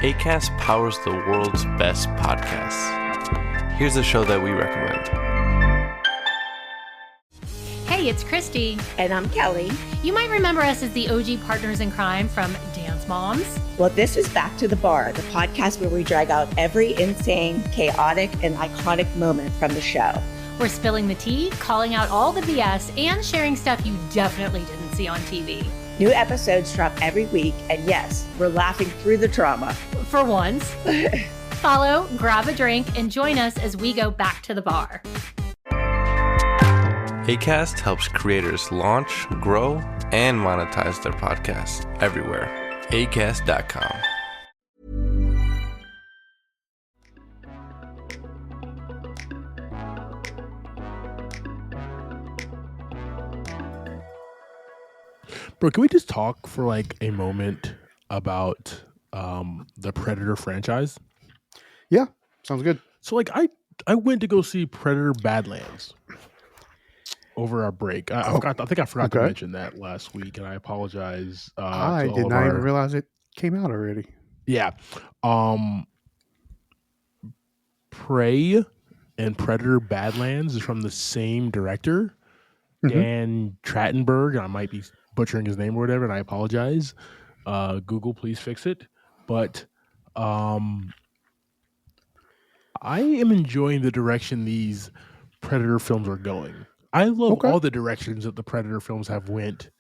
Acast powers the world's best podcasts. Here's a show that we recommend. Hey, it's Christy. And I'm Kelly. You might remember us as the OG partners in crime from Dance Moms. Well, this is Back to the Bar, the podcast where we drag out every insane, chaotic, and iconic moment from the show. We're spilling the tea, calling out all the BS, and sharing stuff you definitely didn't see on TV. New episodes drop every week, and yes, we're laughing through the trauma. For once. Follow, grab a drink, and join us as we go back to the bar. Acast helps creators launch, grow, and monetize their podcasts everywhere. Acast.com. Bro, can we just talk for like a moment about the Predator franchise? Yeah, sounds good. So like I went to go see Predator Badlands over our break. I think I forgot to mention that last week, and I apologize. I did not even realize it came out already. Yeah. Prey and Predator Badlands is from the same director, Dan Trachtenberg. I might be butchering his name or whatever, and I apologize. Google, please fix it. But I am enjoying the direction these Predator films are going. I love all the directions that the Predator films have went,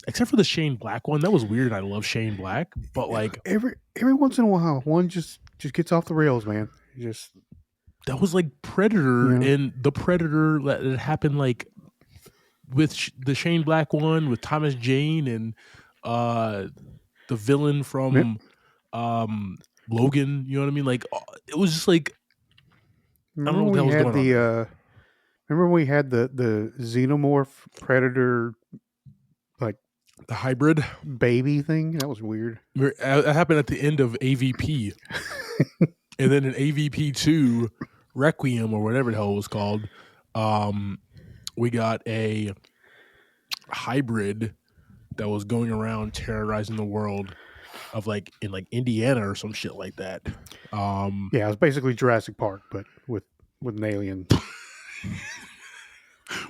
except for the Shane Black one. That was weird. I love Shane Black, but like every once in a while, one just gets off the rails, man. That was like Predator, and the Predator that happened like with the Shane Black one with Thomas Jane and the villain from Logan. You know what I mean? Like it was just like I don't know what the hell was going on. Remember when we had the xenomorph Predator, like the hybrid baby thing? That was weird. It happened at the end of AVP. And then in AVP 2, Requiem or whatever the hell it was called, we got a hybrid that was going around terrorizing the world of like in like Indiana or some shit like that. Yeah, it was basically Jurassic Park, but with an alien.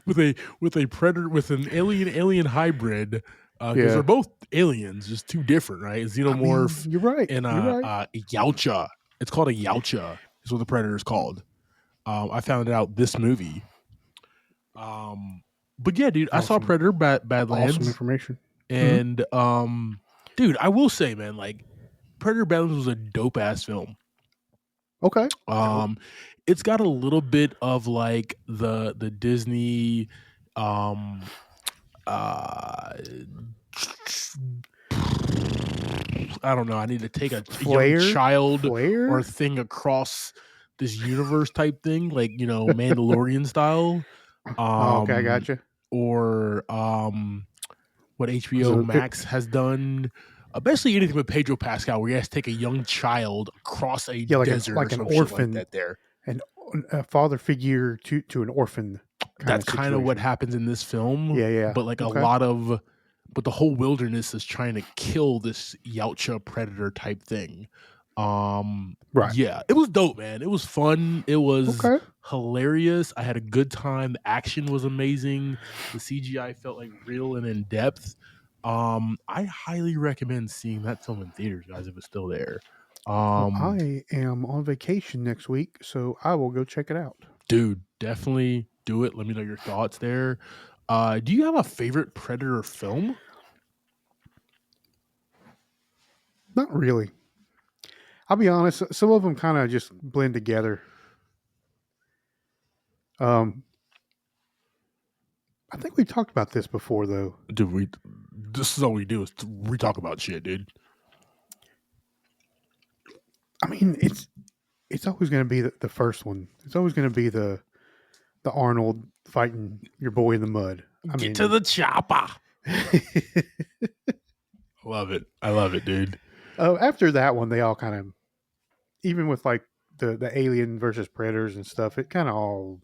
with a predator, with an alien hybrid, because they're both aliens, just two different, right? Xenomorph. I mean, you're right. And Yautja. It's called a Yautja. Is what the predator is called. I found out this movie. But yeah, dude, awesome. I saw Predator Badlands. Awesome information. And dude, I will say, man, like Predator Badlands was a dope ass film. Okay. It's got a little bit of like the Disney I don't know. I need to take a young child or thing across this universe type thing, like, you know, Mandalorian style. Okay, I gotcha. Or what HBO Max has done. Basically anything with Pedro Pascal, where he has to take a young child across a desert, like or an some orphan, shit like that there. And a father figure to an orphan. That's kind of what happens in this film. Yeah. But like but the whole wilderness is trying to kill this Yautja predator type thing. Right. Yeah, it was dope, man. It was fun. It was hilarious. I had a good time. The action was amazing. The CGI felt like real and in depth. I highly recommend seeing that film in theaters, guys, if it's still there. I am on vacation next week, so I will go check it out. Dude, definitely do it. Let me know your thoughts there. Do you have a favorite Predator film? Not really. I'll be honest. Some of them kind of just blend together. I think we talked about this before, though. Dude, this is all we do is we talk about shit, dude. I mean, it's always going to be the first one. It's always going to be the Arnold fighting your boy in the mud. Get to the chopper. Love it. I love it, dude. After that one, they all kind of, even with like the alien versus predators and stuff, it kind of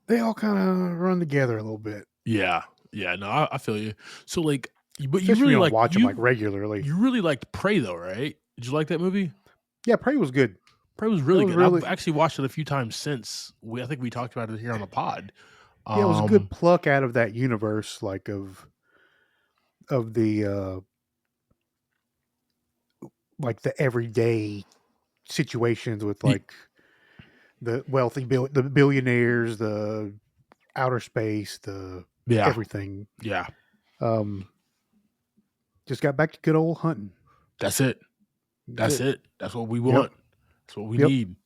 they all kind of run together a little bit. Yeah. No, I feel you. So like, But you Especially if really you don't like watch them like regularly. You really liked Prey though, right? Did you like that movie? Yeah, Prey was good. Prey was really was good. really- I've actually watched it a few times since. I think we talked about it here on the pod. Yeah, it was a good pluck out of that universe, like of the like the everyday situations with like the wealthy the billionaires, the outer space, the Yeah. everything. Yeah. Just got back to good old hunting. That's it. That's it. That's what we Yep. want. That's what we need.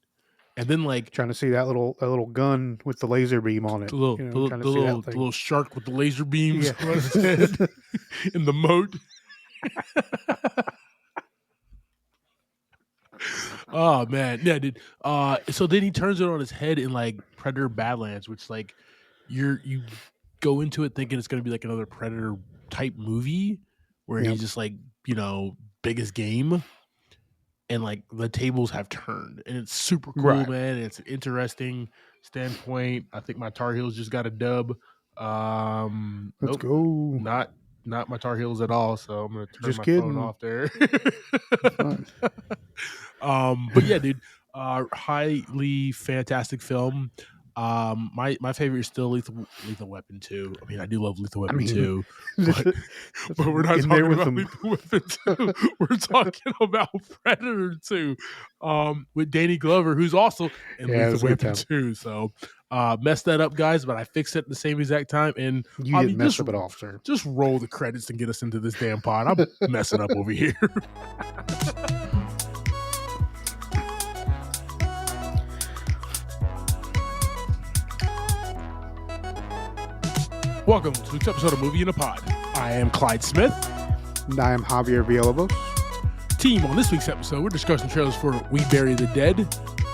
And then like trying to see that little gun with the laser beam on it. the little shark with the laser beams on his head in the moat. Oh man, yeah, dude. So then he turns it on his head in like Predator Badlands, which like you go into it thinking it's gonna be like another Predator type movie where he's just like, biggest game. And like the tables have turned, and it's super cool, man. And it's an interesting standpoint. I think my Tar Heels just got a dub. Let's go. Not my Tar Heels at all. So I'm gonna turn my phone off there. But yeah, dude, highly fantastic film. My favorite is still Lethal Weapon 2. I mean, I do love Lethal Weapon 2, but we're not talking about Lethal Weapon 2. We're talking about Predator 2, with Danny Glover, who's also in Lethal Weapon 2. So, messed that up, guys, but I fixed it at the same exact time. And you didn't mess it off, sir. Just roll the credits and get us into this damn pod. I'm messing up over here. Welcome to this episode of Movie in a Pod. I am Clyde Smith. And I am Javier Villalobos. Team, on this week's episode, we're discussing trailers for We Bury the Dead.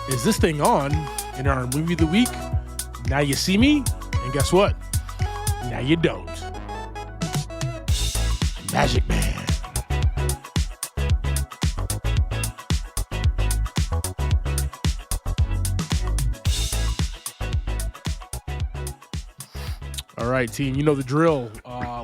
Is this thing on in our Movie of the Week? Now you see me, and guess what? Now you don't. Magic Man. All right, team, you know the drill.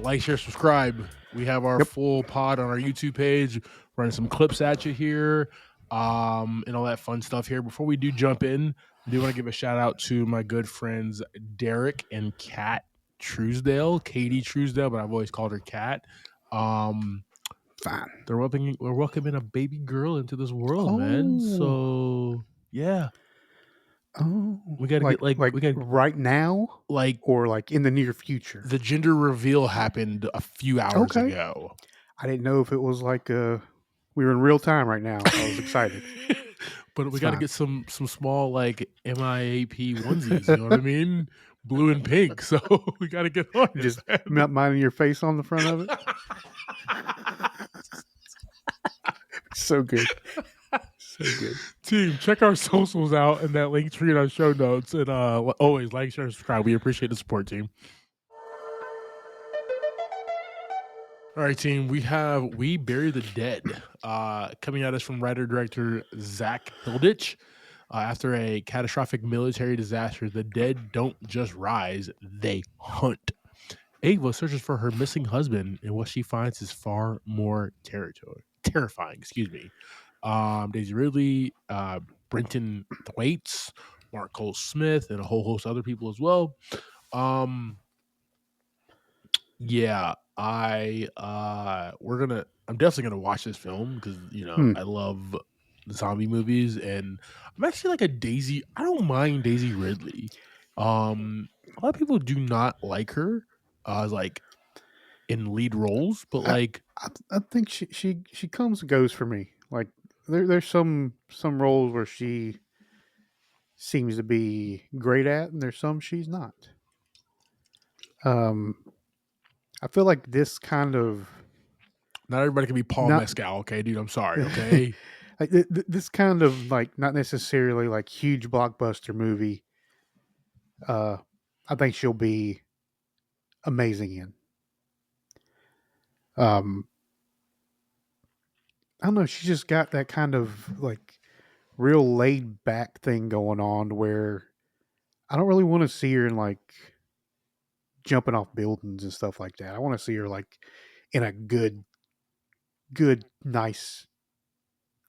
Like, share, subscribe. We have our full pod on our YouTube page, running some clips at you here, and all that fun stuff here. Before we do jump in, I do want to give a shout out to my good friends Derek and Kat Truesdale, Katie Truesdale, but I've always called her Kat. Fine. We're welcoming a baby girl into this world, man. So yeah. Oh, we gotta get right now, or like in the near future. The gender reveal happened a few hours ago. I didn't know if it was like we were in real time right now. I was excited, but we got to get some small like MIAP onesies. You know what I mean? Blue and pink. So we got to get on. Just minding your face on the front of it. So good. So good. Team, check our socials out and that link tree in our show notes. And always like, share, and subscribe. We appreciate the support, team. All right, team. We have We Bury the Dead coming at us from writer-director Zach Hilditch. After a catastrophic military disaster, the dead don't just rise, they hunt. Ava searches for her missing husband, and what she finds is far more terrifying. Daisy Ridley, Brenton Thwaites, Mark Cole Smith, and a whole host of other people as well. I'm definitely gonna watch this film because I love the zombie movies, and I'm actually like I don't mind Daisy Ridley. A lot of people do not like her like in lead roles, but I think she comes and goes for me. Like there's some roles where she seems to be great at, and there's some she's not. I feel like this kind of not everybody can be Paul Mescal, okay, dude. I'm sorry, okay. Like this kind of like not necessarily like huge blockbuster movie. I think she'll be amazing in. I don't know. She just got that kind of like real laid back thing going on where I don't really want to see her in like jumping off buildings and stuff like that. I want to see her like in a good, nice,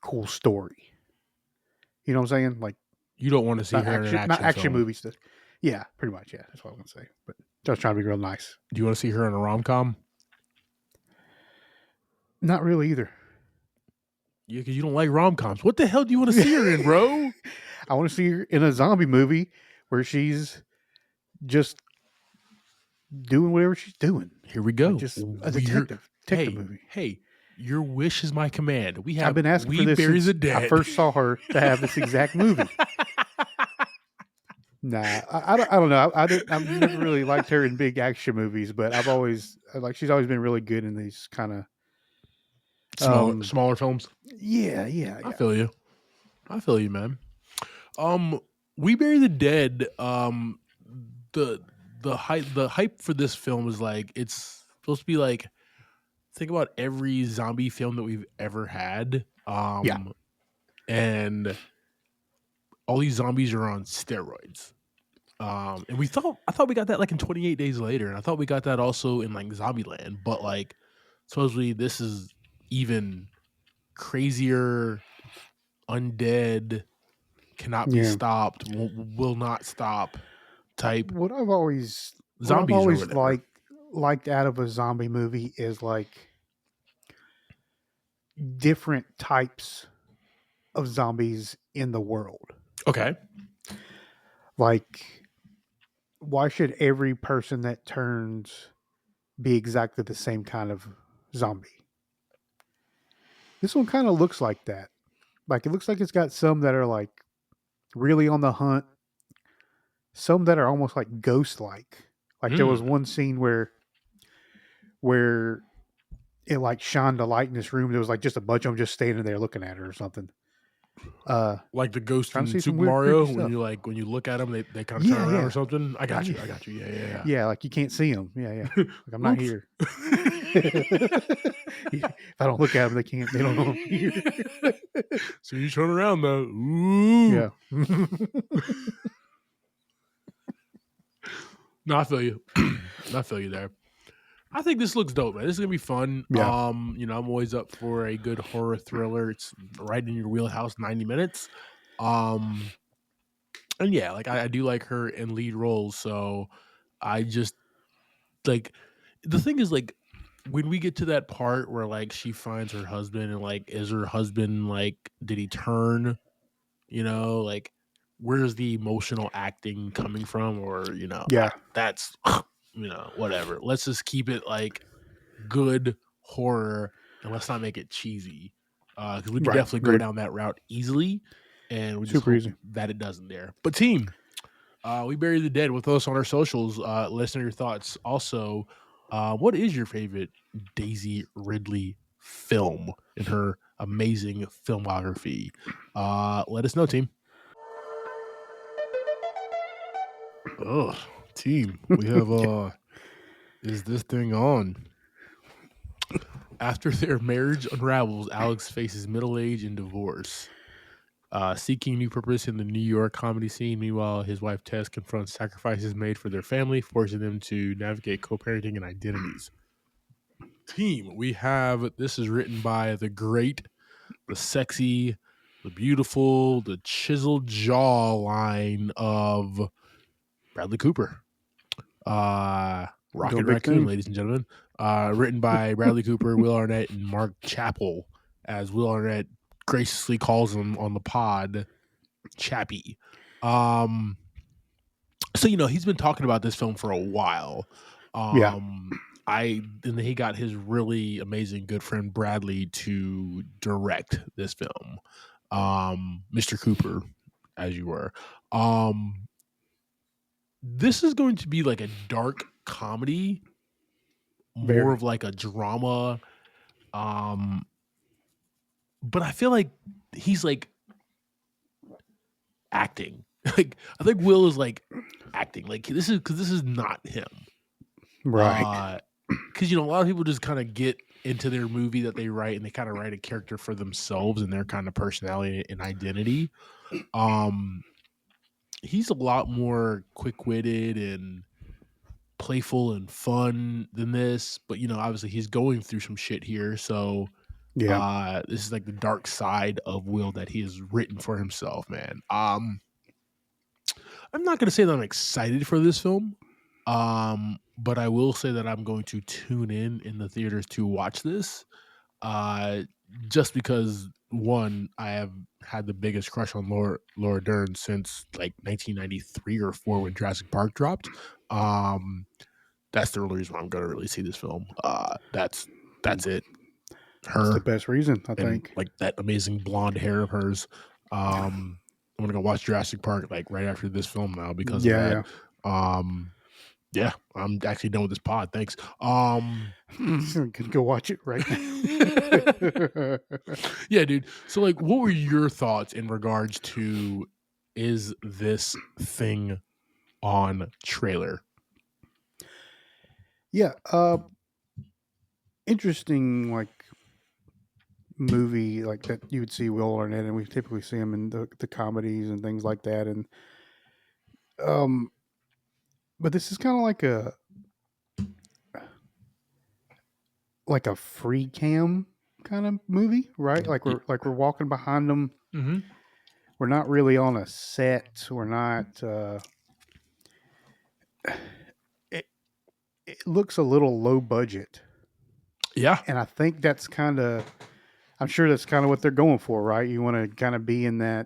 cool story. You know what I'm saying? Like, You don't want to see her in an not action action film. movie stuff. Yeah, pretty much. Yeah, that's what I was gonna say. But I was trying to be real nice. Do you want to see her in a rom-com? Not really either. Yeah, because you don't like rom-coms. What the hell do you want to see her in, bro? I want to see her in a zombie movie where she's just doing whatever she's doing. Here we go. Like just a detective movie. Hey, your wish is my command. I've been asking for this bury since the dead. I first saw her to have this exact movie. Nah, I don't know. I've never really liked her in big action movies, but she's always been really good in these kind of smaller films. Yeah. I feel you, man. We Bury the Dead. The hype for this film is like it's supposed to be like, think about every zombie film that we've ever had. And all these zombies are on steroids. And I thought we got that like in 28 Days Later, and I thought we got that also in like Zombieland, but like supposedly this is even crazier, undead, cannot be stopped, will not stop type. What I've always liked out of a zombie movie is like different types of zombies in the world. Okay. Like, why should every person that turns be exactly the same kind of zombie? This one kind of looks like that. Like, it looks like it's got some that are like really on the hunt, some that are almost like ghost-like. Like there was one scene where it like shined a light in this room. There was like just a bunch of them just standing there looking at her or something. Like the ghost in Super weird, Mario, creepy when you look at them, they kind of turn around or something. I got you. Yeah. Yeah, like you can't see them. Yeah. Like I'm not here. If I don't look at them, they don't know I'm here. So you turn around though. Ooh. Yeah. No, I feel you. I feel you there. I think this looks dope, man. This is gonna be fun. Yeah. I'm always up for a good horror thriller. It's right in your wheelhouse, 90 minutes. And yeah, like I do like her in lead roles. So I just like the thing is like when we get to that part where like she finds her husband and like is her husband like did he turn? Like where's the emotional acting coming from? Or that's whatever. Let's just keep it like good horror and let's not make it cheesy. Because we can definitely go down that route easily, and we just hope that it doesn't there. But team, We Bury the Dead with us on our socials. Let us know your thoughts. Also, what is your favorite Daisy Ridley film in her amazing filmography? Let us know, team. Oh, team, we have is this thing on? After their marriage unravels, Alex faces middle age and divorce. Seeking new purpose in the New York comedy scene. Meanwhile, his wife Tess confronts sacrifices made for their family, forcing them to navigate co-parenting and identities. Team, we have, this is written by the great, the sexy, the beautiful, the chiseled jawline of Bradley Cooper. Rocket Raccoon, ladies and gentlemen. Written by Bradley Cooper, Will Arnett, and Mark Chappell, as Will Arnett graciously calls him on the pod, Chappie. So he's been talking about this film for a while. And then he got his really amazing good friend Bradley to direct this film. Mr. Cooper, as you were. This is going to be like a dark comedy, more of like a drama. But I feel like he's like acting. Like I think Will is like acting. Like this is not him, right? Because a lot of people just kind of get into their movie that they write and they kind of write a character for themselves and their kind of personality and identity. He's a lot more quick-witted and playful and fun than this, but obviously he's going through some shit here, so this is like the dark side of Will that he has written for himself, man. I'm not gonna say that I'm excited for this film, but I will say that I'm going to tune in the theaters to watch this, just because one, I have had the biggest crush on Laura Dern since like 1993 or 4 when Jurassic Park dropped. That's the only reason why I'm going to really see this film. That's it. That's the Her best reason, I and think. like that amazing blonde hair of hers. I'm gonna go watch Jurassic Park like right after this film now because of that. Yeah, I'm actually done with this pod. Thanks. Could go watch it right now. Yeah, dude. So like, what were your thoughts in regards to is this thing on trailer? Yeah, interesting, like movie like that you would see Will Arnett, and we typically see him in the comedies and things like that, and but this is kind of like a free cam kind of movie, right? Like we're walking behind them. Mm-hmm. We're not really on a set. We're not. It looks a little low budget. Yeah. And I think that's I'm sure that's kind of what they're going for, right? You want to kind of be in the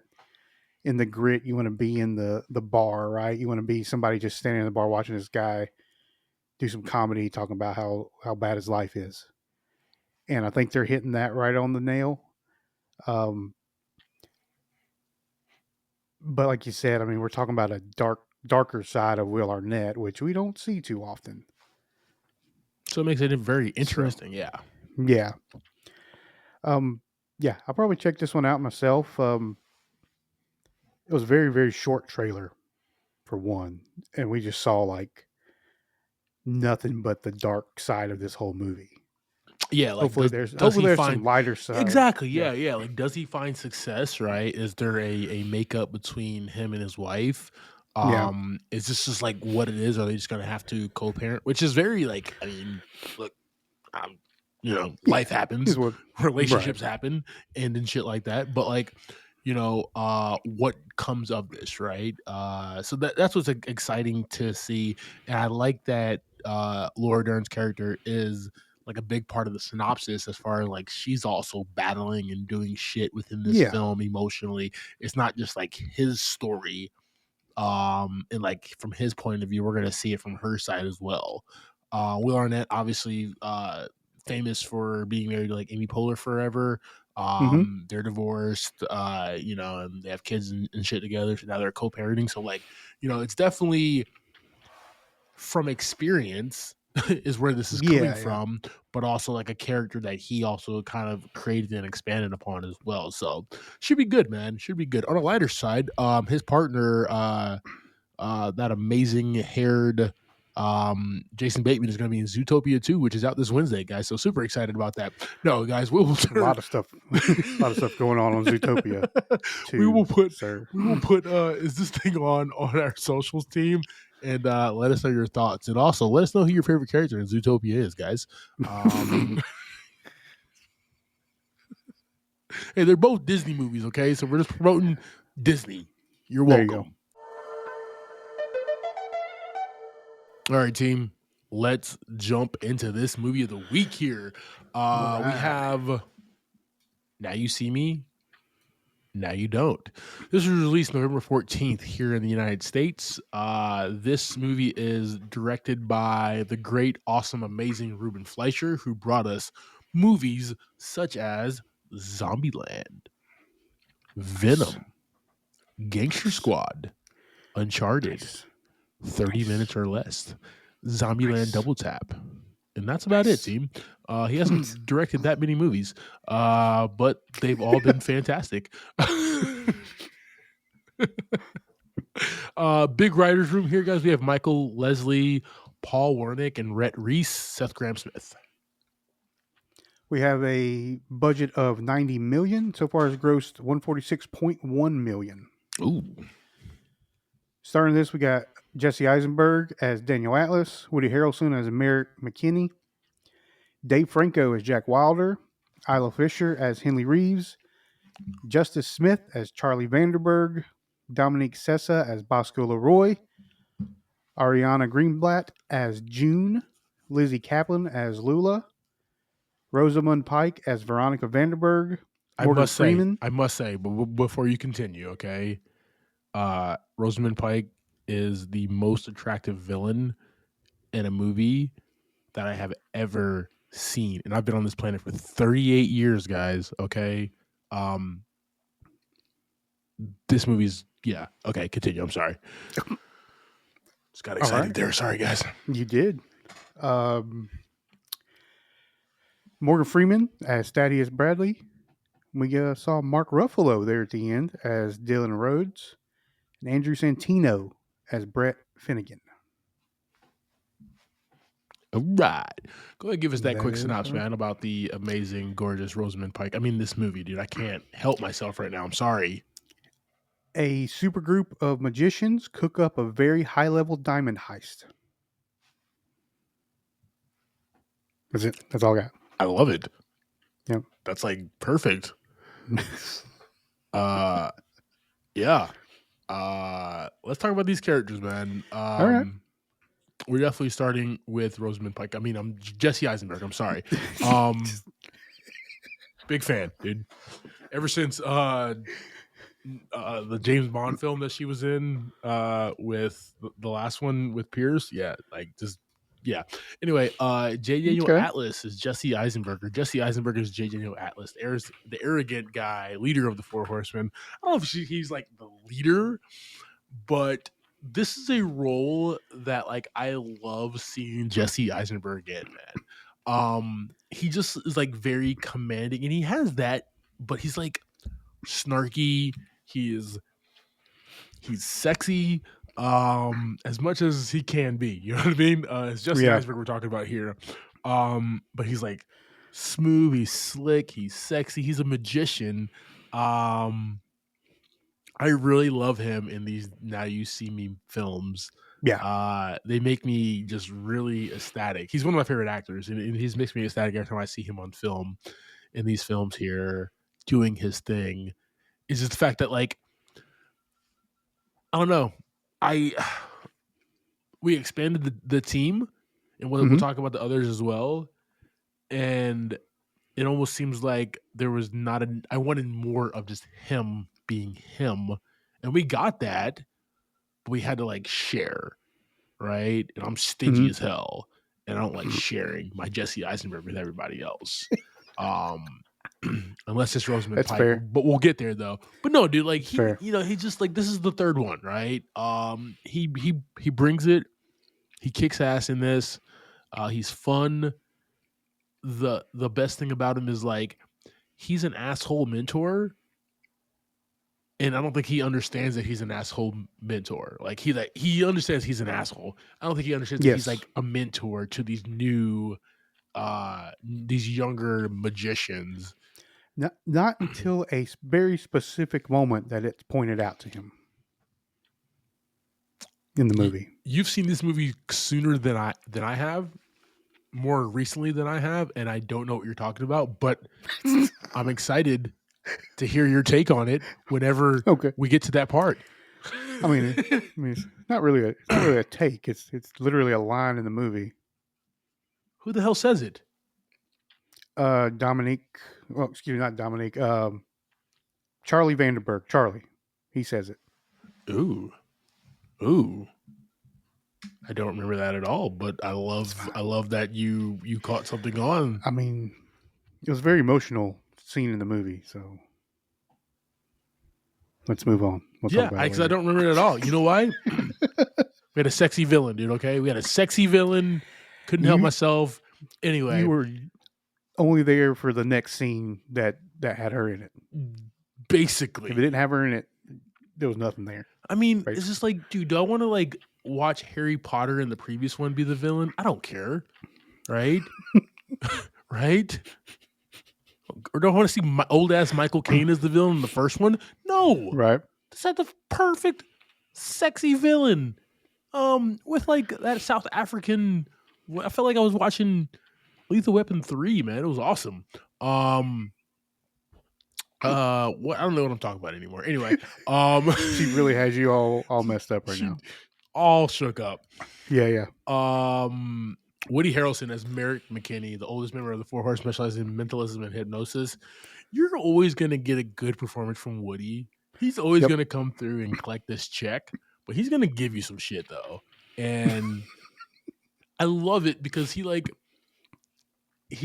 grit. You want to be in the bar, right? You want to be somebody just standing in the bar watching this guy do some comedy, talking about how bad his life is. And I think they're hitting that right on the nail. But like you said, I mean, we're talking about a darker side of Will Arnett, which we don't see too often. So it makes it very interesting. Yeah. Yeah, I'll probably check this one out myself. It was a very, very short trailer for one, and we just saw like nothing but the dark side of this whole movie. Yeah, like hopefully there's some lighter side. Exactly. Yeah. Like, does he find success? Right? Is there a makeup between him and his wife? Is this just like what it is? Are they just gonna have to co-parent? Which is very like, I mean, look, life happens, relationships happen, and shit like that. But like, what comes of this, right? So that's what's exciting to see, and I like that Laura Dern's character is like a big part of the synopsis as far as like she's also battling and doing shit within this film emotionally. It's not just like his story, and like from his point of view, we're gonna see it from her side as well. Will Arnett, obviously, famous for being married to like Amy Poehler forever. They're divorced, and they have kids and shit together. So now they're co-parenting. So like, it's definitely from experience is where this is coming from, but also like a character that he also kind of created and expanded upon as well. So should be good, man. Should be good. On a lighter side, his partner, that amazing haired Jason Bateman is going to be in Zootopia 2, which is out this Wednesday, guys. So super excited about that. No, guys, we will a lot of stuff going on Zootopia 2. We will put is this thing on our socials team, and let us know your thoughts, and also let us know who your favorite character in Zootopia is, guys. Hey, they're both Disney movies, okay? So we're just promoting Disney. You're welcome. There you go. All right, team. Let's jump into this movie of the week here. We have Now You See Me, Now You Don't. This was released November 14th here in the United States. This movie is directed by the great, awesome, amazing Ruben Fleischer, who brought us movies such as Zombieland, Venom, Gangster Squad, Uncharted, 30 Minutes or Less, Zombieland Double Tap. And that's about it, team. He hasn't directed that many movies, but they've all been fantastic. Big writers room here, guys. We have Michael Leslie, Paul Wernick, and Rhett Reese, Seth Graham-Smith. We have a budget of $90 million. So far, it's grossed $146.1 million. Ooh. Starting this, we got Jesse Eisenberg as Daniel Atlas, Woody Harrelson as Merrick McKinney, Dave Franco as Jack Wilder, Isla Fisher as Henley Reeves, Justice Smith as Charlie Vanderberg, Dominique Sessa as Bosco Leroy, Ariana Greenblatt as June, Lizzie Kaplan as Lula, Rosamund Pike as Veronica Vanderberg, Morgan Freeman. I must say, but before you continue, okay, Rosamund Pike is the most attractive villain in a movie that I have ever seen, and I've been on this planet for 38 years, guys. Okay, this movie's okay. Continue. I'm sorry. Just got excited there. Sorry, guys. You did. Morgan Freeman as Thaddeus Bradley. We saw Mark Ruffalo there at the end as Dylan Rhodes, and Andrew Santino as Brett Finnegan. All right. Go ahead and give us that quick synopsis, man, about the amazing, gorgeous Rosamund Pike. I mean, this movie, dude. I can't help myself right now. I'm sorry. A supergroup of magicians cook up a very high-level diamond heist. That's it. That's all I got. I love it. Yep. That's like perfect. Yeah. Let's talk about these characters, man. All right. We're definitely starting with Rosamund Pike. I mean, I'm Jesse Eisenberg. I'm sorry. Big fan, dude. Ever since the James Bond film that she was in with the last one with Pierce, Anyway, J. Daniel Atlas is Jesse Eisenberg. Jesse Eisenberg is J. Daniel Atlas. There's the arrogant guy, leader of the Four Horsemen. I don't know if he's like the leader, but this is a role that like I love seeing Jesse Eisenberg in, man. He just is like very commanding, and he has that, but he's like snarky. He's sexy. As much as he can be, you know what I mean? It's Jesse Eisenberg we're talking about here. But he's like smooth, he's slick, he's sexy, he's a magician. I really love him in these Now You See Me films. Yeah. They make me just really ecstatic. He's one of my favorite actors, and he makes me ecstatic every time I see him on film in these films here doing his thing. Is just the fact that, like, I don't know. We expanded the team, and we'll talk about the others as well. And it almost seems like there was I wanted more of just him being him, and we got that, but we had to like share, right? And I'm stingy as hell, and I don't like sharing my Jesse Eisenberg with everybody else. Unless it's Rosamund Pike, fair. But we'll get there though. But no, dude, like he just like, this is the third one, right? He brings it. He kicks ass in this. He's fun. The best thing about him is like he's an asshole mentor, and I don't think he understands that he's an asshole mentor. Like he understands he's an asshole. I don't think he understands that he's like a mentor to these new, these younger magicians. Not until a very specific moment that it's pointed out to him in the movie. You've seen this movie sooner than I have, more recently than I have, and I don't know what you're talking about, but I'm excited to hear your take on it whenever we get to that part. I mean, it's not really a take. It's literally a line in the movie. Who the hell says it? Dominique. Well, excuse me, not Dominique. Charlie Vanderberg. Charlie. He says it. Ooh. I don't remember that at all, but I love that you caught something on. I mean, it was a very emotional scene in the movie, so let's move on. Because I don't remember it at all. You know why? We had a sexy villain, dude, okay? We had a sexy villain. Couldn't help myself. Anyway. You were only there for the next scene that had her in it. Basically. If it didn't have her in it, there was nothing there. I mean, it's just like, dude, do I want to like watch Harry Potter in the previous one be the villain? I don't care. Right? Right? Or do I want to see my old ass Michael Caine as the villain in the first one? No. Right. This had the perfect sexy villain. With like that South African, I felt like I was watching Lethal Weapon 3, man. It was awesome. What I don't know what I'm talking about anymore. Anyway, She really has you all messed up right she now. all shook up. Yeah. Woody Harrelson as Merrick McKinney, the oldest member of the Four Horsemen specializing in mentalism and hypnosis. You're always gonna get a good performance from Woody. He's always Yep. gonna come through and collect this check, but he's gonna give you some shit though. And I love it because he's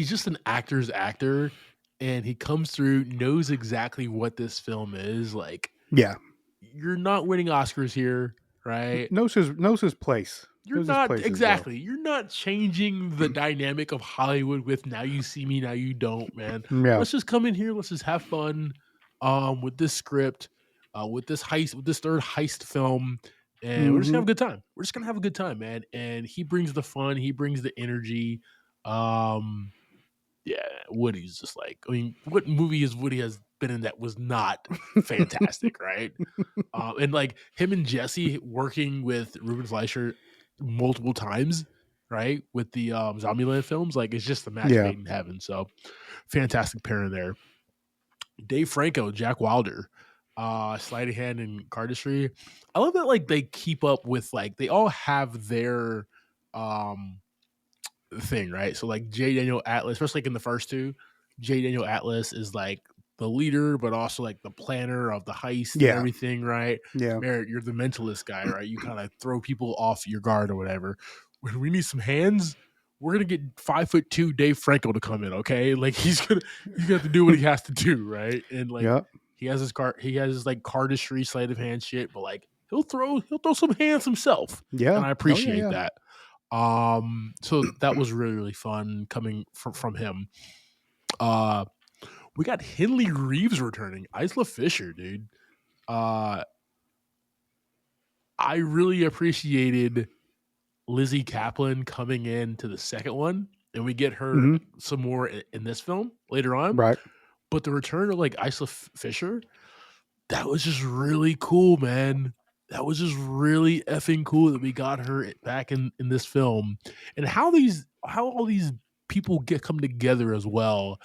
just an actor's actor, and he comes through, knows exactly what this film is. Like, Yeah. you're not winning Oscars here, right? Knows his place. You're Knows his not place as well. exactly. You're not changing the dynamic of Hollywood with now you see me, now you don't, man. Yeah. Let's just come in here. Let's just have fun with this script, with this heist, with this third heist film, and we're just gonna have a good time. We're just gonna have a good time, man. And he brings the fun. He brings the energy. Yeah, Woody's just like, I mean, what movie is Woody has been in that was not fantastic, right? And like him and Jesse working with Ruben Fleischer multiple times, right? With the Zombieland films, like it's just a match made in heaven. So fantastic pairing there. Dave Franco, Jack Wilder, Sleight of Hand and Cardistry. I love that like they keep up with like they all have their thing, right? So like J. Daniel Atlas, especially like in the first two, J. Daniel Atlas is like the leader, but also like the planner of the heist and everything, right? Yeah. Merritt, you're the mentalist guy, right? You kind of throw people off your guard or whatever. When we need some hands, we're gonna get 5'2" Dave Franco to come in, okay? Like he's gonna have to do what he has to do, right? And like he has his like cardistry, sleight of hand shit, but like he'll throw some hands himself. Yeah. And I appreciate that. So that was really, really fun coming from him. We got Henley Reeves returning, Isla Fisher, dude. I really appreciated Lizzie Kaplan coming in to the second one, and we get her some more in this film later on. Right. But the return of like Isla Fisher, that was just really cool, man. That was just really effing cool that we got her back in this film, and how all these people come together as well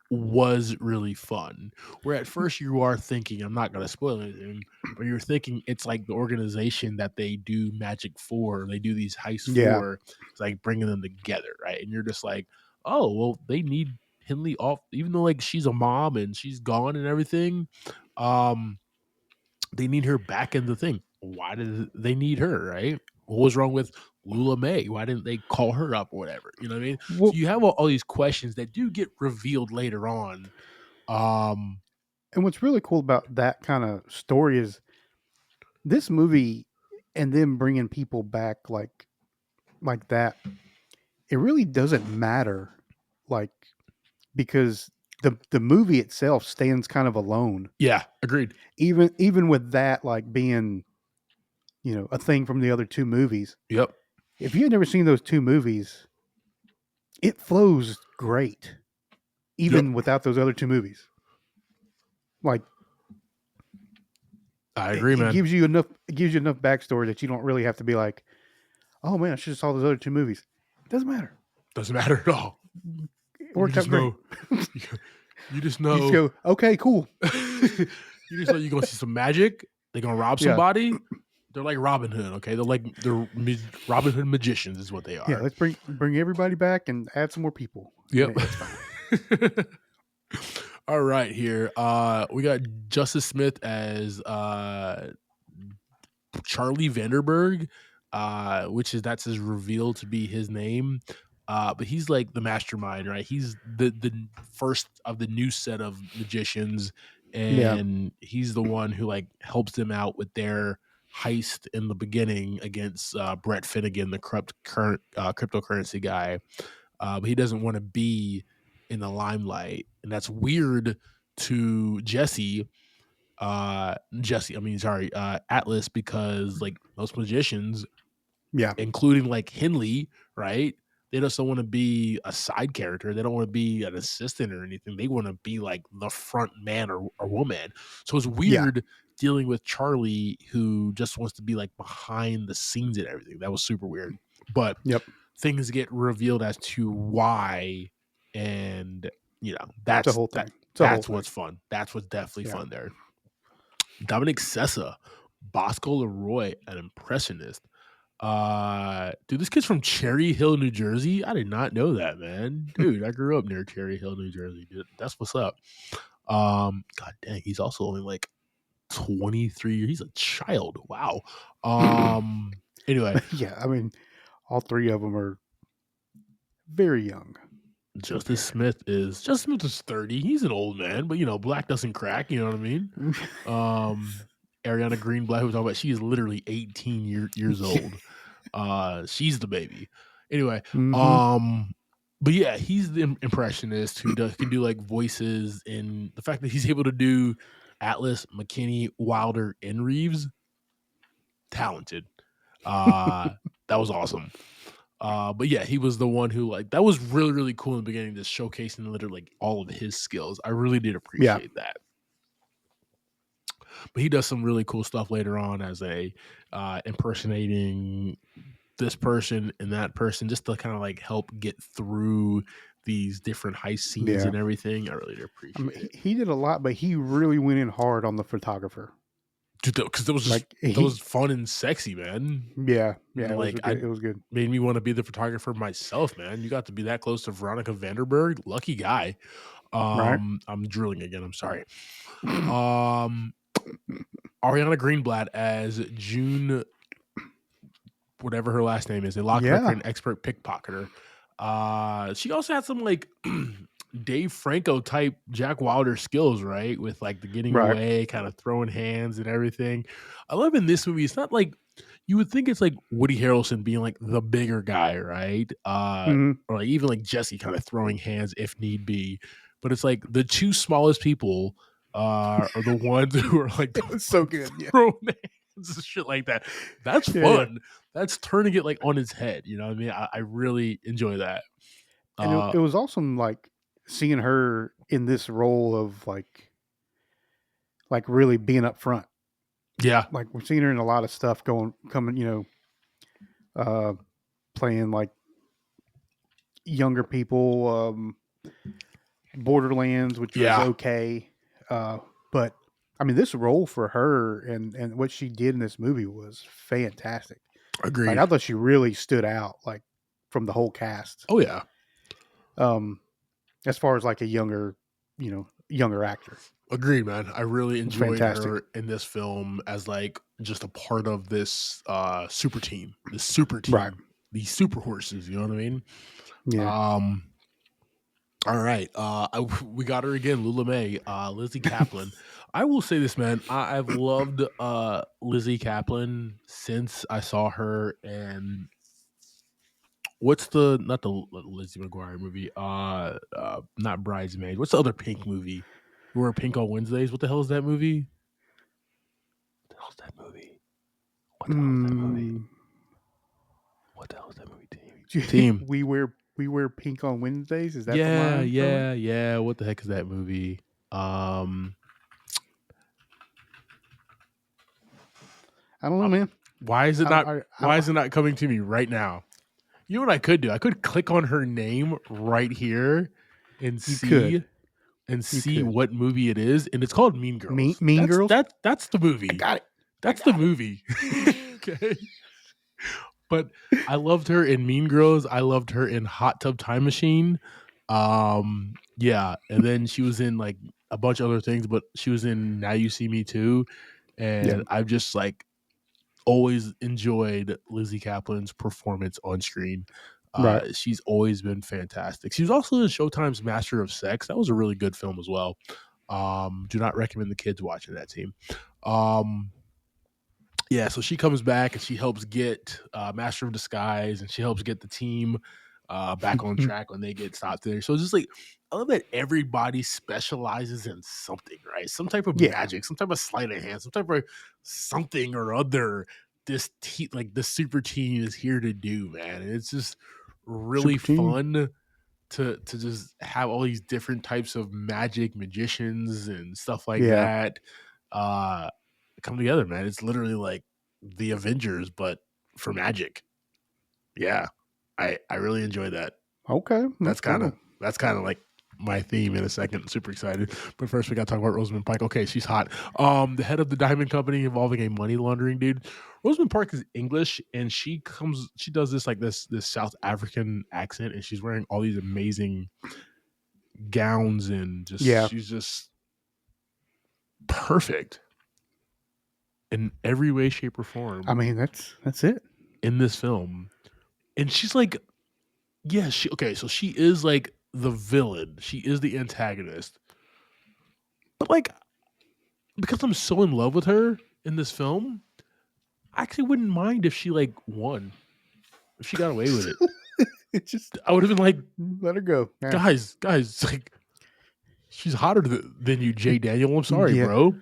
was really fun. Where at first you are thinking, I'm not going to spoil anything, but you're thinking it's like the organization that they do magic for, they do these heists for, it's like bringing them together, right? And you're just like, oh, well, they need Henley off, even though like she's a mom and she's gone and everything. They need her back in the thing. Why did they need her, right? What was wrong with Lula May? Why didn't they call her up or whatever? You know what I mean? Well, so you have all these questions that do get revealed later on. And what's really cool about that kind of story is this movie and them bringing people back like that. It really doesn't matter, like, because the movie itself stands kind of alone. Yeah, agreed. Even with that, like being, a thing from the other two movies. Yep. If you had never seen those two movies, it flows great, even without those other two movies. Like, I agree, man. It gives you enough backstory that you don't really have to be like, oh man, I should have saw those other two movies. It doesn't matter. Doesn't matter at all. It worked out great. You just know. You just go, okay, cool. You just know you're gonna see some magic. They're gonna rob somebody. They're like Robin Hood, okay? They're Robin Hood magicians, is what they are. Yeah, let's bring everybody back and add some more people. Yep. All right, here we got Justice Smith as Charlie Vanderberg, that's his reveal to be his name. But he's like the mastermind, right? He's the first of the new set of magicians, and he's the one who like helps them out with their heist in the beginning against Brett Finnegan, the cryptocurrency guy. But he doesn't want to be in the limelight, and that's weird to Atlas, because like most magicians, including like Henley, right? They just don't want to be a side character. They don't want to be an assistant or anything. They want to be like the front man or woman. So it's weird dealing with Charlie, who just wants to be like behind the scenes and everything. That was super weird. But Yep. things get revealed as to why, and you know, It's a whole thing. that's what's fun. That's what's definitely Yeah. fun there. Dominic Sessa, Bosco Leroy, an impressionist. Dude, this kid's from Cherry Hill, New Jersey. I did not know that, man. Dude, I grew up near Cherry Hill, New Jersey. Dude, that's what's up. God dang, he's also only like 23 years. He's a child. Wow. Anyway, Yeah, I mean, all three of them are very young. Justice Smith is 30. He's an old man, but you know, black doesn't crack, you know what I mean? Ariana Greenblatt, who we're talking about, she is literally 18 years old. She's the baby. Anyway, but yeah, he's the impressionist who can do like voices, and the fact that he's able to do Atlas, McKinney, Wilder, and Reeves, talented. That was awesome. But yeah, he was the one who like that was really, really cool in the beginning, just showcasing literally like all of his skills. I really did appreciate that. But he does some really cool stuff later on as a impersonating this person and that person, just to kind of like help get through these different heist scenes and everything. I really did appreciate it. He did a lot, but he really went in hard on the photographer. Dude, because it was just like, it was fun and sexy, man. Yeah, like it was good. Made me want to be the photographer myself, man. You got to be that close to Veronica Vanderberg. Lucky guy. Right. I'm drooling again. I'm sorry. Ariana Greenblatt as June, whatever her last name is, a lockpicker and expert pickpocketer. She also had some like Dave Franco type Jack Wilder skills, right? With like the getting away, kind of throwing hands and everything. I love in this movie, it's not like you would think it's like Woody Harrelson being like the bigger guy, right? Or like even like Jesse kind of throwing hands if need be. But it's like the two smallest people are the ones who are like so good, throwing hands and shit like that. That's fun. That's turning it like on its head. You know what I mean? I really enjoy that. And it was awesome, like seeing her in this role of like really being up front. Yeah, like we've seen her in a lot of stuff coming, you know, playing like younger people, Borderlands, which was okay, but I mean, this role for her and what she did in this movie was fantastic. Agreed. Like, I thought she really stood out, like from the whole cast. Oh yeah. As far as like a younger actor. Agreed, man. I really enjoyed her in this film as like just a part of this super team, these super horses. You know what I mean? Yeah. All right. We got her again, Lula May, Lizzie Kaplan. I will say this, man. I've loved Lizzie Kaplan since I saw her and what's not the Lizzie McGuire movie? Not Bridesmaids. What's the other Pink movie? We wear pink on Wednesdays. What the hell is that movie? What the hell is that movie? What the hell is that movie? Team. We wear pink on Wednesdays. Is that the line? Yeah. What the heck is that movie? I don't know, man. Why is it not coming to me right now? You know what I could do? I could click on her name right here and see what movie it is, and it's called Mean Girls. Mean Girls? That's the movie. I got it. That's the movie. Okay. But I loved her in Mean Girls. I loved her in Hot Tub Time Machine. Yeah. And then she was in like a bunch of other things, but she was in Now You See Me Too. And I've just like always enjoyed Lizzie Kaplan's performance on screen. She's always been fantastic. She was also in Showtime's Master of Sex. That was a really good film as well. Do not recommend the kids watching that, team. Yeah, so she comes back and she helps get Master of Disguise, and she helps get the team back on track when they get stopped there. So it's just like, I love that everybody specializes in something, right? Some type of magic, some type of sleight of hand, some type of something or other. The super team is here to do, man. And it's just really fun to just have all these different types of magicians and stuff like that. come together, man. It's literally like the Avengers, but for magic. Yeah, I really enjoy that. Okay, That's kind of cool. like my theme in a second. Super excited. But first we got to talk about Rosamund Pike. Okay, she's hot. The head of the diamond company involving a money laundering dude. Rosamund Pike is English, and she does this South African accent, and she's wearing all these amazing gowns, and she's just perfect in every way, shape, or form. I mean, that's it in this film. And she's like, yeah, so she is like the villain. She is the antagonist. But like, because I'm so in love with her in this film, I actually wouldn't mind if she like won. If she got away with it. It's just, I would have been like, let her go. Yeah. guys, like, she's hotter than you, Jay Daniel. I'm sorry, bro.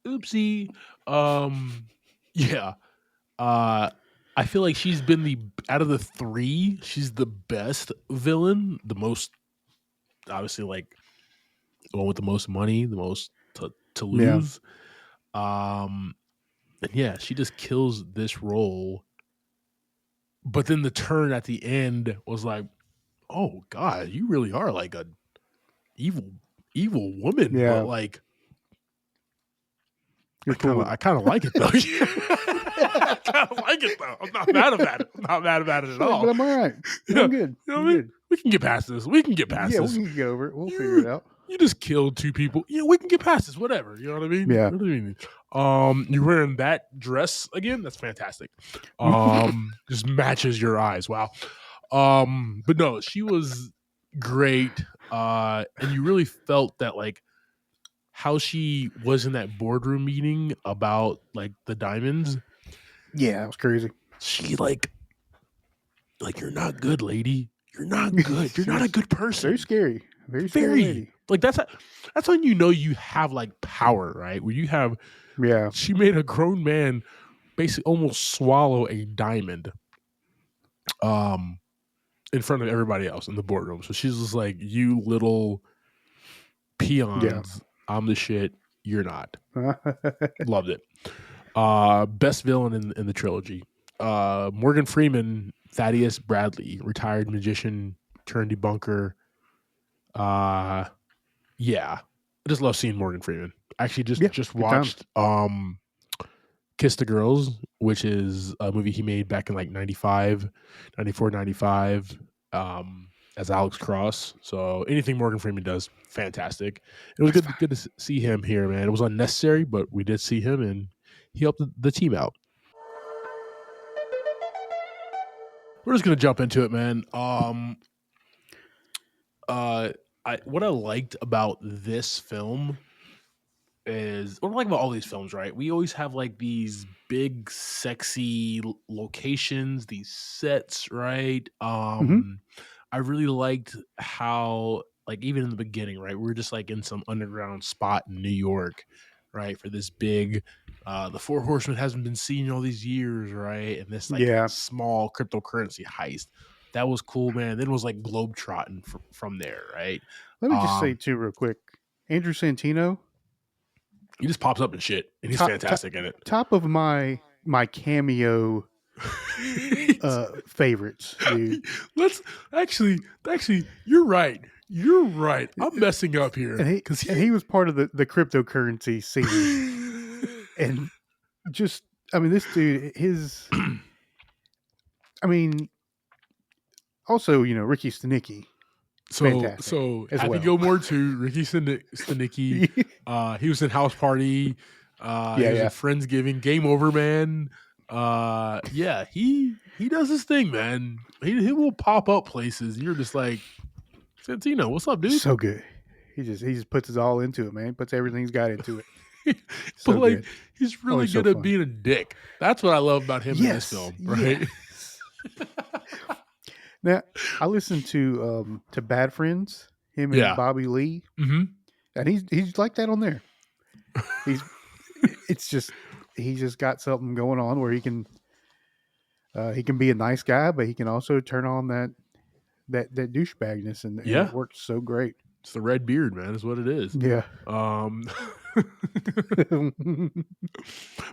Oopsie. Yeah. I feel like she's been out of the three, she's the best villain, the most, obviously, like, the one with the most money, the most to lose. And yeah, she just kills this role. But then the turn at the end was like, oh God, you really are like a evil woman. Yeah. But like, You're I kind of like it though. I kind of like it though. I'm not mad about it. I'm not mad about it at all. But I'm all right. Yeah. I'm good. You know what I mean? Good. We can get past this. We can get past Yeah, this. we can get over it. We'll figure it out. You just killed two people. Yeah, we can get past this. Whatever. You know what I mean? Yeah. What do you mean? You're wearing that dress again? That's fantastic. Just matches your eyes. Wow. But no, she was great. And you really felt that, like, how she was in that boardroom meeting about like the diamonds. Yeah, it was crazy. She like you're not good, lady. You're not good. You're not a good person. Very scary. Very scary lady. Like that's when you know you have like power, right? Where you have. Yeah. She made a grown man basically almost swallow a diamond. In front of everybody else in the boardroom. So she's just like, you little peons. Yeah. I'm the shit. You're not. Loved it. Best villain in the trilogy. Morgan Freeman, Thaddeus Bradley, retired magician turned debunker. Yeah. I just love seeing Morgan Freeman. Actually just watched Kiss the Girls, which is a movie he made back in like 94, 95. As Alex Cross. So anything Morgan Freeman does, fantastic. It was good to see him here, man. It was unnecessary, but we did see him, and he helped the team out. We're just gonna jump into it, man. What I liked about this film is what I like about all these films, right? We always have like these big, sexy locations, these sets, right? I really liked how, like, even in the beginning, right, we were just like in some underground spot in New York, right, for this big, the Four Horsemen hasn't been seen in all these years, right, and this like small cryptocurrency heist. That was cool, man. Then it was like globetrotting from there, right? Let me just say too, real quick, Andrew Santino. He just pops up and shit, and he's fantastic in it. Top of my cameo favorites, dude. Let's actually, you're right. You're right. I'm messing up here because he was part of the cryptocurrency scene, and just, I mean, this dude, also, you know, Ricky Stenicki. So Happy Gilmore too. Ricky Stenicki. He was in House Party. He was in Friendsgiving. Game Over, man. He does his thing, man. He will pop up places, and you're just like, Santino, what's up, dude? So good. He just puts it all into it, man. He puts everything he's got into it. But like, good. He's really good at being a dick. That's what I love about him in this film, right? Yes. Now, I listened to Bad Friends, him and Bobby Lee, and he's like that on there. He's just got something going on where he can be a nice guy, but he can also turn on that douchebagness, and it works so great. It's the red beard, man, is what it is. Yeah.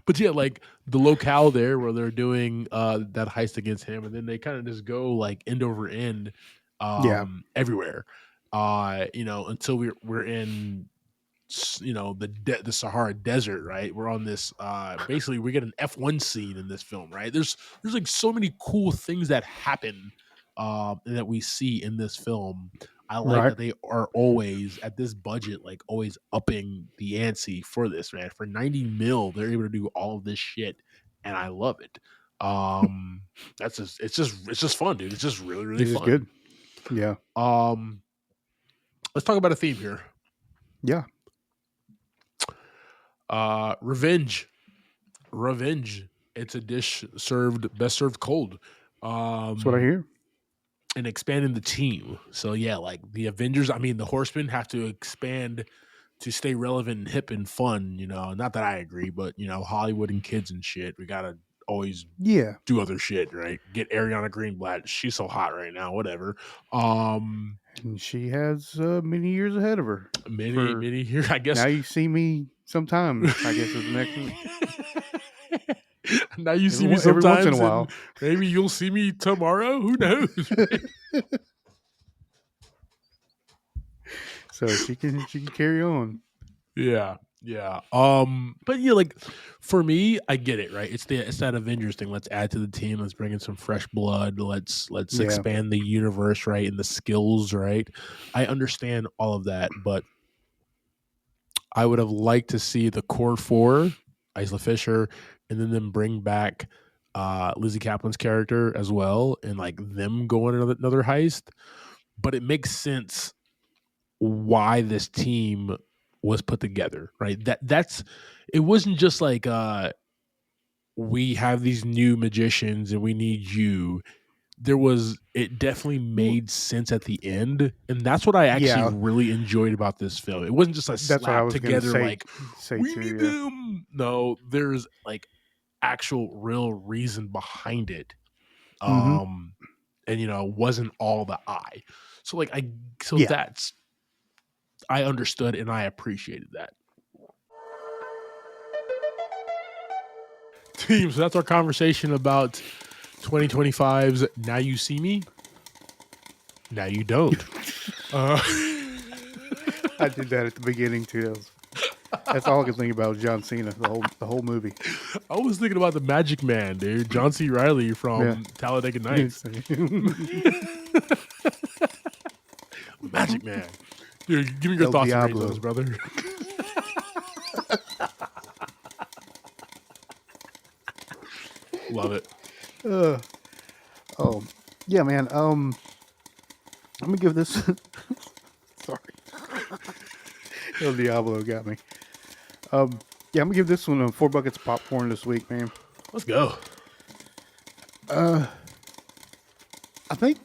But yeah, like the locale there where they're doing that heist against him, and then they kind of just go like end over end Yeah. everywhere. Until we're in the Sahara Desert, right? We're on this basically we get an F1 scene in this film, right? There's like so many cool things that happen and that we see in this film. I like Right. that they are always at this budget, like always upping the ante for this, man. For 90 mil, they're able to do all of this shit, and I love it. It's just fun, dude. It's just really, really This is fun. good. Yeah. Let's talk about a theme here. Yeah. Revenge. It's a dish best served cold. That's what I hear. And expanding the team. So yeah, like the Avengers, the Horsemen have to expand to stay relevant and hip and fun, not that I agree, but Hollywood and kids and shit, we gotta always Yeah. do other shit, right? Get Ariana Greenblatt. She's so hot right now, whatever. And she has many years ahead of her. Many here, I guess. Now You See Me Sometimes, I guess is the next one. Now You See Me Sometimes. Every once in a while. Maybe you'll see me tomorrow. Who knows? So she can carry on. Yeah. But yeah, like for me, I get it, right? It's that Avengers thing. Let's add to the team. Let's bring in some fresh blood. Let's expand the universe, right? And the skills, right? I understand all of that, but I would have liked to see the core four, Isla Fisher, and then them bring back Lizzie Kaplan's character as well, and like them go on another heist. But it makes sense why this team was put together, right? It wasn't just like we have these new magicians and we need you. It definitely made sense at the end, and that's what I actually really enjoyed about this film. It wasn't just a slap together like we need them. No, there's like actual real reason behind it. And wasn't all the eye. So like that's I understood and I appreciated that. Team, so that's our conversation about 2025's Now You See Me, Now You Don't. I did that at the beginning too. That's all I could think about was John Cena the whole movie. I was thinking about the Magic Man, dude. John C. Reilly from Talladega Nights. Magic Man. Dude, give me your thoughts on those, brother. Love it. Yeah, man. I'm gonna give this. Sorry, El Diablo got me. Yeah, I'm gonna give this one 4 buckets of popcorn this week, man. Let's go. I think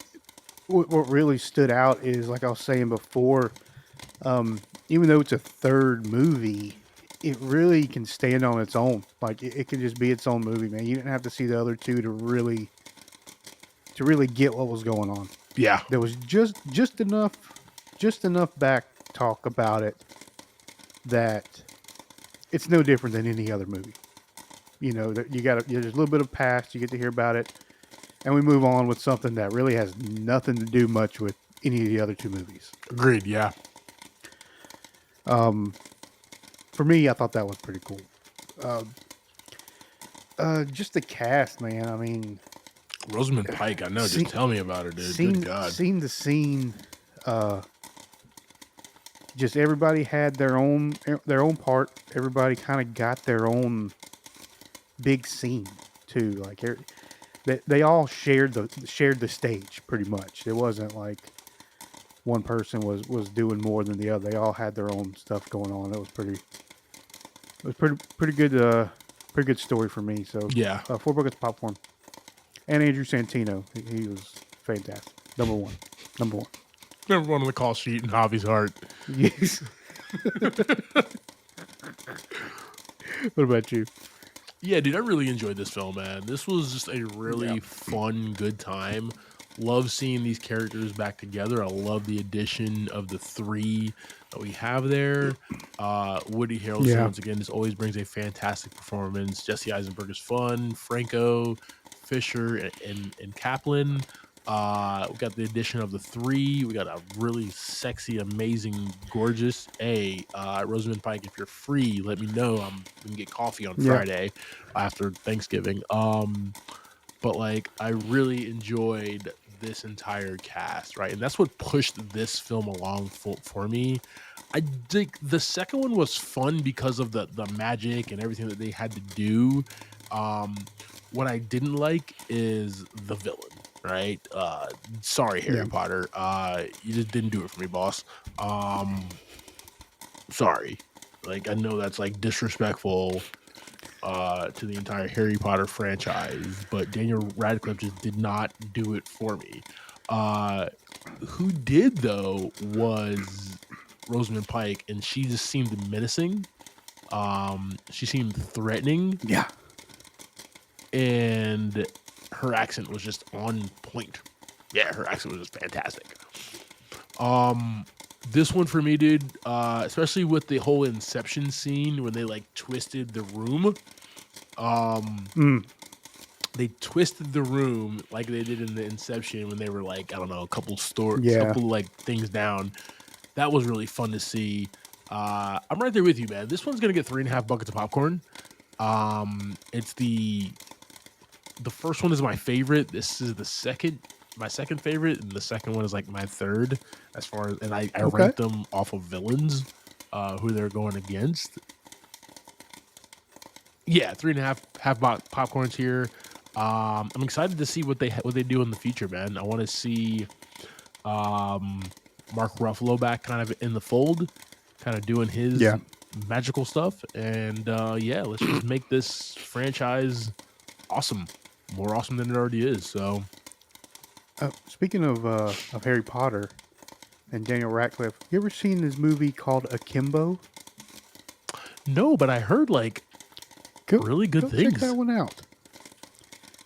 what really stood out is, like I was saying before, even though it's a third movie, it really can stand on its own. Like it can just be its own movie, man. You didn't have to see the other two to really get what was going on. Yeah, there was just enough back talk about it that it's no different than any other movie. That there's a little bit of past, you get to hear about it, and we move on with something that really has nothing to do much with any of the other two movies. Agreed. Yeah. For me, I thought that was pretty cool. Just the cast, man. I mean, Rosamund Pike. I know. Just tell me about her, dude. Good God. Scene to scene. Just everybody had their own part. Everybody kind of got their own big scene too. Like they all shared the stage pretty much. It wasn't like one person was doing more than the other. They all had their own stuff going on. It was pretty good. Pretty good story for me. So yeah, 4 buckets of popcorn. And Andrew Santino, he was fantastic. Number one. Number one on the call sheet in Javi's heart. Yes. What about you? Yeah, dude, I really enjoyed this film, man. This was just a really fun, good time. Love seeing these characters back together. I love the addition of the 3 that we have there. Woody Harrelson, once again, this always brings a fantastic performance. Jesse Eisenberg is fun. Franco, Fisher, and Kaplan. We got the addition of the 3. We got a really sexy, amazing, gorgeous Rosamund Pike. If you're free, let me know. We can get coffee on Friday after Thanksgiving. But like, I really enjoyed this entire cast, right? And that's what pushed this film along for me. I think the second one was fun because of the magic and everything that they had to do. What I didn't like is the villain, right? Sorry, Harry Potter. You just didn't do it for me, boss. Sorry. Like, I know that's like disrespectful to the entire Harry Potter franchise, but Daniel Radcliffe just did not do it for me. Who did, though, was Rosamund Pike, and she just seemed menacing. She seemed threatening. Yeah. And her accent was just on point. Yeah, her accent was just fantastic. This one for me, dude, especially with the whole Inception scene when they like twisted the room. They twisted the room like they did in the Inception when they were like, I don't know, a couple like things down. That was really fun to see. I'm right there with you, man. This one's gonna get 3.5 buckets of popcorn. It's the first one is my favorite. This is my second favorite, and the second one is like my third as far as, and I rank them off of villains, who they're going against. Yeah, 3.5 popcorns here. I'm excited to see what they do in the future, man. I want to see Mark Ruffalo back kind of in the fold, kind of doing his magical stuff. And let's just make this franchise awesome, more awesome than it already is. So, speaking of Harry Potter and Daniel Radcliffe, you ever seen this movie called Akimbo? No, but I heard like really good things. Check that one out.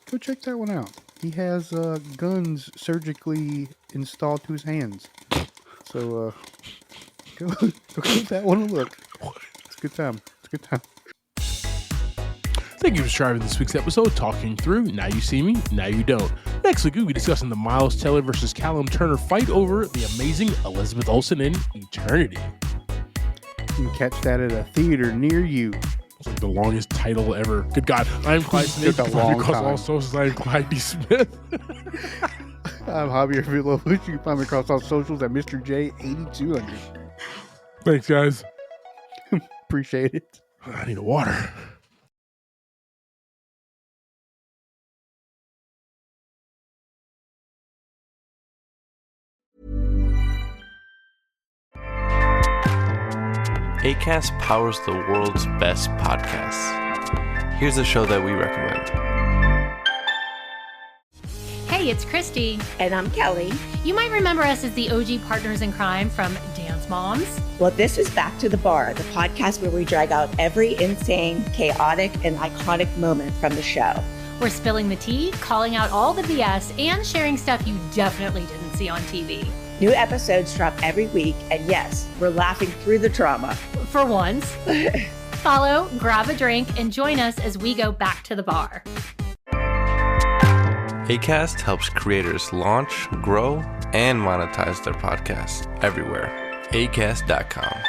Go check that one out. He has guns surgically installed to his hands. So go give that one a look. It's a good time. Thank you for subscribing to this week's episode, Talking Through Now You See Me, Now You Don't. Next week, we'll be discussing the Miles Teller versus Callum Turner fight over the amazing Elizabeth Olsen in Eternity. You can catch that at a theater near you. It's like the longest title ever. Good God. I'm Clyde Smith. Took a long across time. all socials. I'm Clyde D. Smith. I'm Javier Villalobos. You can find me across all socials at Mr. J8200. Thanks, guys. Appreciate it. I need a water. Acast powers the world's best podcasts. Here's a show that we recommend. Hey, it's Christy. And I'm Kelly. You might remember us as the OG partners in crime from Dance Moms. Well, this is Back to the Bar, the podcast where we drag out every insane, chaotic, and iconic moment from the show. We're spilling the tea, calling out all the BS, and sharing stuff you definitely didn't see on TV. New episodes drop every week, and yes, we're laughing through the drama. For once. Follow, grab a drink, and join us as we go back to the bar. Acast helps creators launch, grow, and monetize their podcasts everywhere. Acast.com.